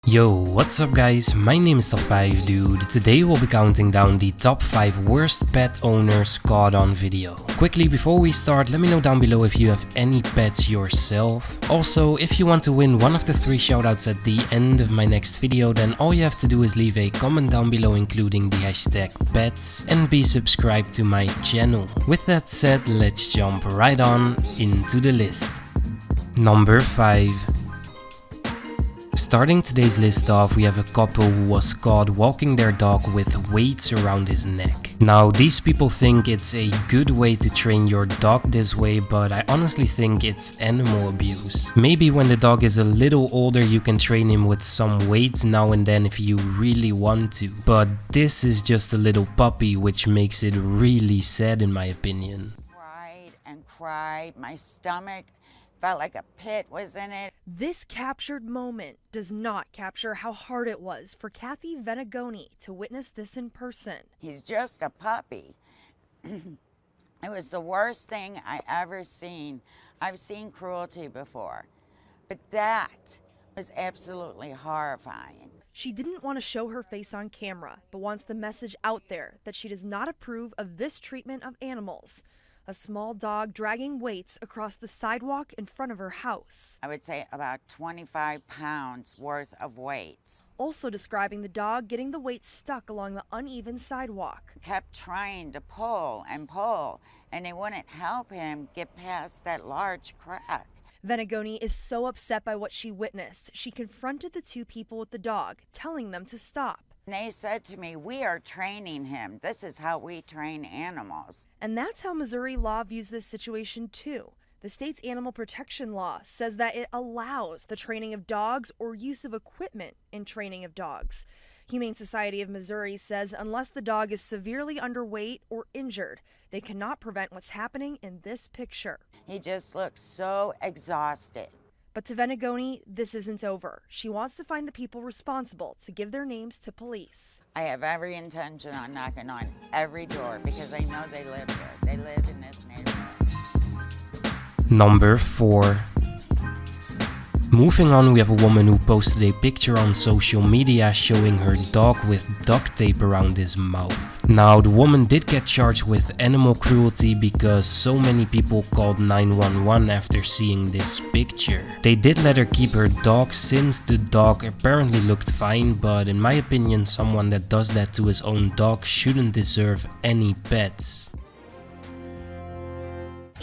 Yo, what's up guys, my name is Top5 Dude. Today we'll be counting down the top 5 worst pet owners caught on video. Quickly before we start, let me know down below if you have any pets yourself. Also, if you want to win one of the 3 shoutouts at the end of my next video, then all you have to do is leave a comment down below including the hashtag pets and be subscribed to my channel. With that said, let's jump right on into the list. Number 5. Starting today's list off, we have a couple who was caught walking their dog with weights around his neck. Now, these people think it's a good way to train your dog this way, but I honestly think it's animal abuse. Maybe when the dog is a little older you can train him with some weights now and then if you really want to. But this is just a little puppy, which makes it really sad in my opinion. Cried and cried. My stomach felt like a pit was in it. This captured moment does not capture how hard it was for Kathy Venegoni to witness this in person. He's just a puppy. It was the worst thing I ever seen. I've seen cruelty before, but that was absolutely horrifying. She didn't want to show her face on camera, but wants the message out there that she does not approve of this treatment of animals. A small dog dragging weights across the sidewalk in front of her house. I would say about 25 pounds worth of weights. Also describing the dog getting the weights stuck along the uneven sidewalk. Kept trying to pull, and they wouldn't help him get past that large crack. Venegoni is so upset by what she witnessed, she confronted the 2 people with the dog, telling them to stop. And they said to me, "We are training him. This is how we train animals." And that's how Missouri law views this situation too. The state's animal protection law says that it allows the training of dogs or use of equipment in training of dogs. Humane Society of Missouri says unless the dog is severely underweight or injured, they cannot prevent what's happening in this picture. He just looks so exhausted. But to Venegoni, this isn't over. She wants to find the people responsible to give their names to police. I have every intention on knocking on every door because I know they live here. They live in this neighborhood. Number 4. Moving on, we have a woman who posted a picture on social media showing her dog with duct tape around his mouth. Now, the woman did get charged with animal cruelty because so many people called 911 after seeing this picture. They did let her keep her dog since the dog apparently looked fine, but in my opinion, someone that does that to his own dog shouldn't deserve any pets.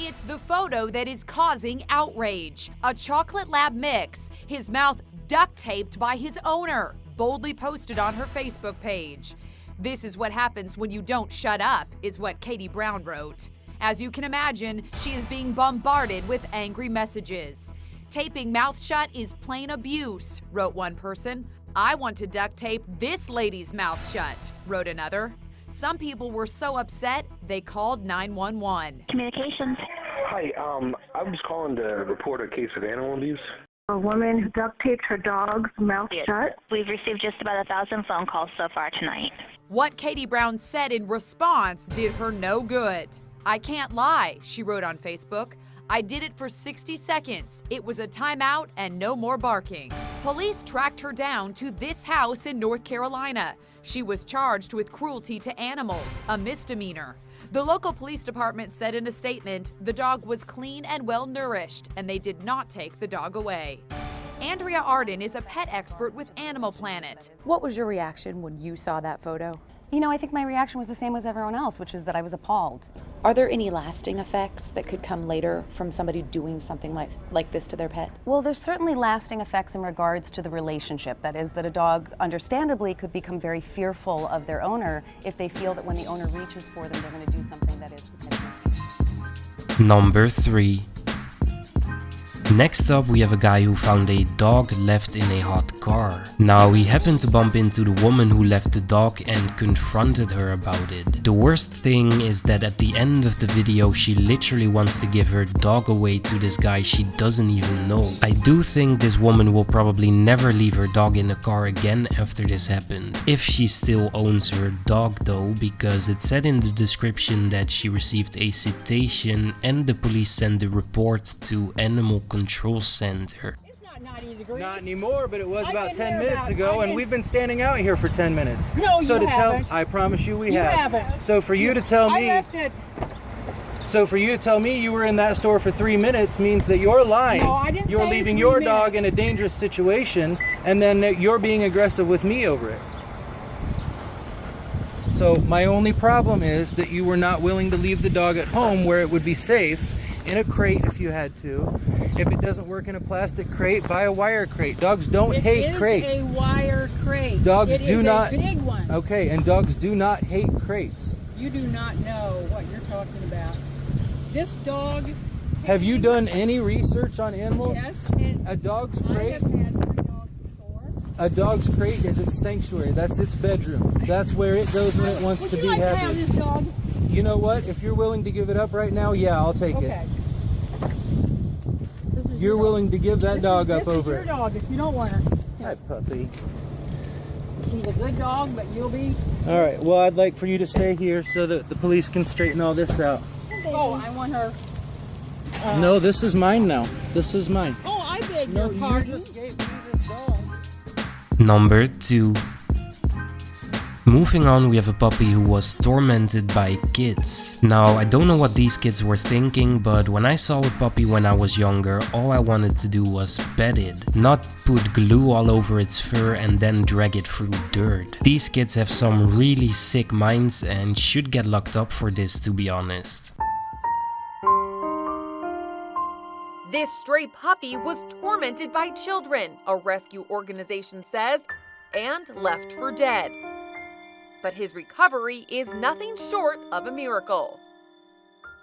It's the photo that is causing outrage. A chocolate lab mix, his mouth duct taped by his owner, boldly posted on her Facebook page. "This is what happens when you don't shut up," is what Katie Brown wrote. As you can imagine, she is being bombarded with angry messages. "Taping mouth shut is plain abuse," wrote one person. "I want to duct tape this lady's mouth shut," wrote another. Some people were so upset, they called 911. Communications. Hi, I was calling to report a case of animal abuse. A woman who duct taped her dog's mouth shut. We've received just about 1,000 phone calls so far tonight. What Katie Brown said in response did her no good. "I can't lie," she wrote on Facebook. "I did it for 60 seconds. It was a timeout and no more barking." Police tracked her down to this house in North Carolina. She was charged with cruelty to animals, a misdemeanor. The local police department said in a statement, the dog was clean and well nourished, and they did not take the dog away. Andrea Arden is a pet expert with Animal Planet. What was your reaction when you saw that photo? You know, I think my reaction was the same as everyone else, which is that I was appalled. Are there any lasting effects that could come later from somebody doing something like this to their pet? Well, there's certainly lasting effects in regards to the relationship. That is, that a dog, understandably, could become very fearful of their owner if they feel that when the owner reaches for them, they're going to do something that is potentially. Number 3. Next up, we have a guy who found a dog left in a hot car. Now, he happened to bump into the woman who left the dog and confronted her about it. The worst thing is that at the end of the video, she literally wants to give her dog away to this guy she doesn't even know. I do think this woman will probably never leave her dog in a car again after this happened. If she still owns her dog though, because it said in the description that she received a citation and the police sent the report to Animal Control Center. It's not 90 degrees. Not anymore, but it was about 10 here minutes about- ago, and we've been standing out here for 10 minutes. No, so you to haven't. I promise you we You have. haven't. So for you to tell I me, left it. so for you to tell me you were in that store for 3 minutes means that you're lying. No, I didn't You're say leaving 3 your dog in minutes. a dangerous situation, and then you're being aggressive with me over it. So my only problem is that you were not willing to leave the dog at home where it would be safe, in a crate if you had to. If it doesn't work in a plastic crate, buy a wire crate. Dogs don't hate crates. It is a wire crate. Dogs It do is not. a big one. Okay, and dogs do not hate crates. You do not know what you're talking about. This dog. Have you done any research on animals? Yes. A dog's I crate. have had 3 dogs before. A dog's crate is its sanctuary. That's its bedroom. That's where it goes when it wants Would to you be like to have happy. this dog? You know what? If you're willing to give it up right now, yeah, I'll take Okay. it. You're willing to give that dog up over This is it. your dog if you don't want her. Hi, puppy. She's a good dog, but you'll be. All right. Well, I'd like for you to stay here so that the police can straighten all this out. Oh, I want her. No, this is mine now. This is mine. Oh, I beg No, your you pardon. just gave me this dog. Number 2. Moving on, we have a puppy who was tormented by kids. Now, I don't know what these kids were thinking, but when I saw a puppy when I was younger, all I wanted to do was pet it, not put glue all over its fur and then drag it through dirt. These kids have some really sick minds and should get locked up for this, to be honest. This stray puppy was tormented by children, a rescue organization says, and left for dead. But his recovery is nothing short of a miracle.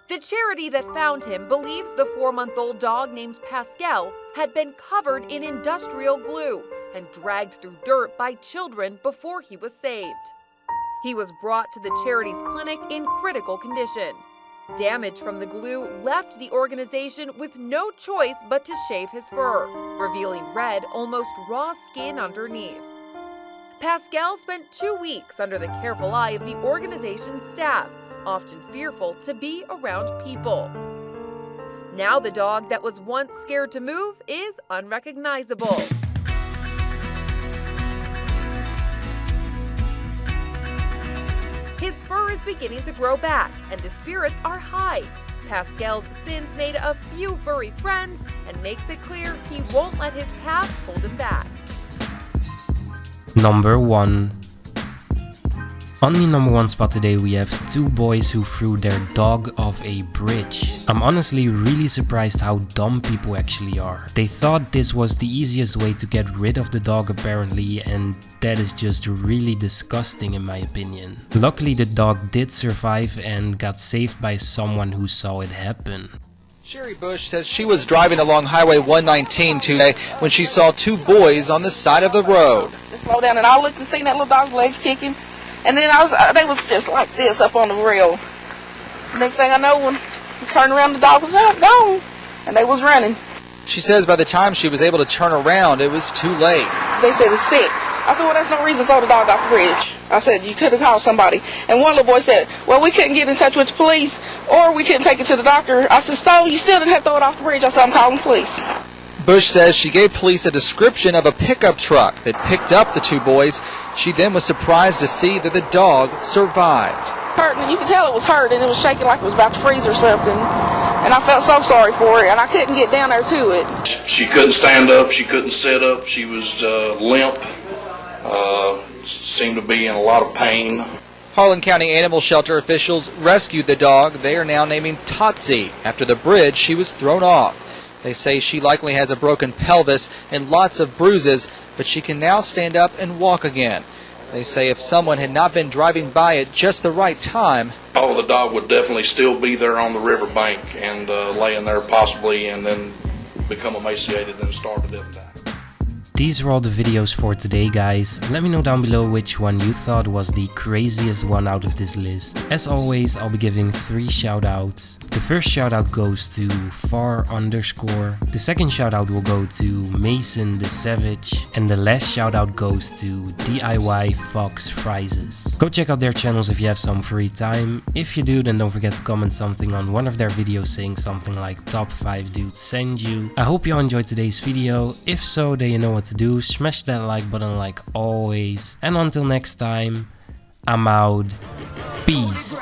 The charity that found him believes the 4-month-old dog named Pascal had been covered in industrial glue and dragged through dirt by children before he was saved. He was brought to the charity's clinic in critical condition. Damage from the glue left the organization with no choice but to shave his fur, revealing red, almost raw skin underneath. Pascal spent 2 weeks under the careful eye of the organization's staff, often fearful to be around people. Now the dog that was once scared to move is unrecognizable. His fur is beginning to grow back, and his spirits are high. Pascal's sins made a few furry friends and makes it clear he won't let his past hold him back. Number 1. On the number 1 spot today we have 2 boys who threw their dog off a bridge. I'm honestly really surprised how dumb people actually are. They thought this was the easiest way to get rid of the dog apparently, and that is just really disgusting in my opinion. Luckily the dog did survive and got saved by someone who saw it happen. Sherry Bush says she was driving along Highway 119 today when she saw 2 boys on the side of the road. Slow down, and I looked and seen that little dog's legs kicking, and then they was just like this up on the rail. Next thing I know, when I turned around, the dog was gone, and they was running. She says by the time she was able to turn around, it was too late. They said it's sick. I said, well, that's no reason to throw the dog off the bridge. I said, you could have called somebody. And one little boy said, well, we couldn't get in touch with the police, or we couldn't take it to the doctor. I said, so you still didn't have to throw it off the bridge. I said, I'm calling police. Bush says she gave police a description of a pickup truck that picked up the 2 boys. She then was surprised to see that the dog survived. Hurt, and you could tell it was hurt, and it was shaking like it was about to freeze or something. And I felt so sorry for it, and I couldn't get down there to it. She couldn't stand up. She couldn't sit up. She was limp. Seemed to be in a lot of pain. Harlan County Animal Shelter officials rescued the dog. They are now naming Totsie after the bridge she was thrown off. They say she likely has a broken pelvis and lots of bruises, but she can now stand up and walk again. They say if someone had not been driving by at just the right time, the dog would definitely still be there on the riverbank and laying there possibly, and then become emaciated and starve to death. These were all the videos for today, guys. Let me know down below which one you thought was the craziest one out of this list. As always, I'll be giving 3 shoutouts. The first shoutout goes to far_. The second shoutout will go to Mason the Savage. And the last shoutout goes to DIY Fox Frises. Go check out their channels if you have some free time. If you do, then don't forget to comment something on one of their videos saying something like top 5 dudes send you. I hope you all enjoyed today's video. If so, then you know what to do. Smash that like button like always. And until next time, I'm out. Peace.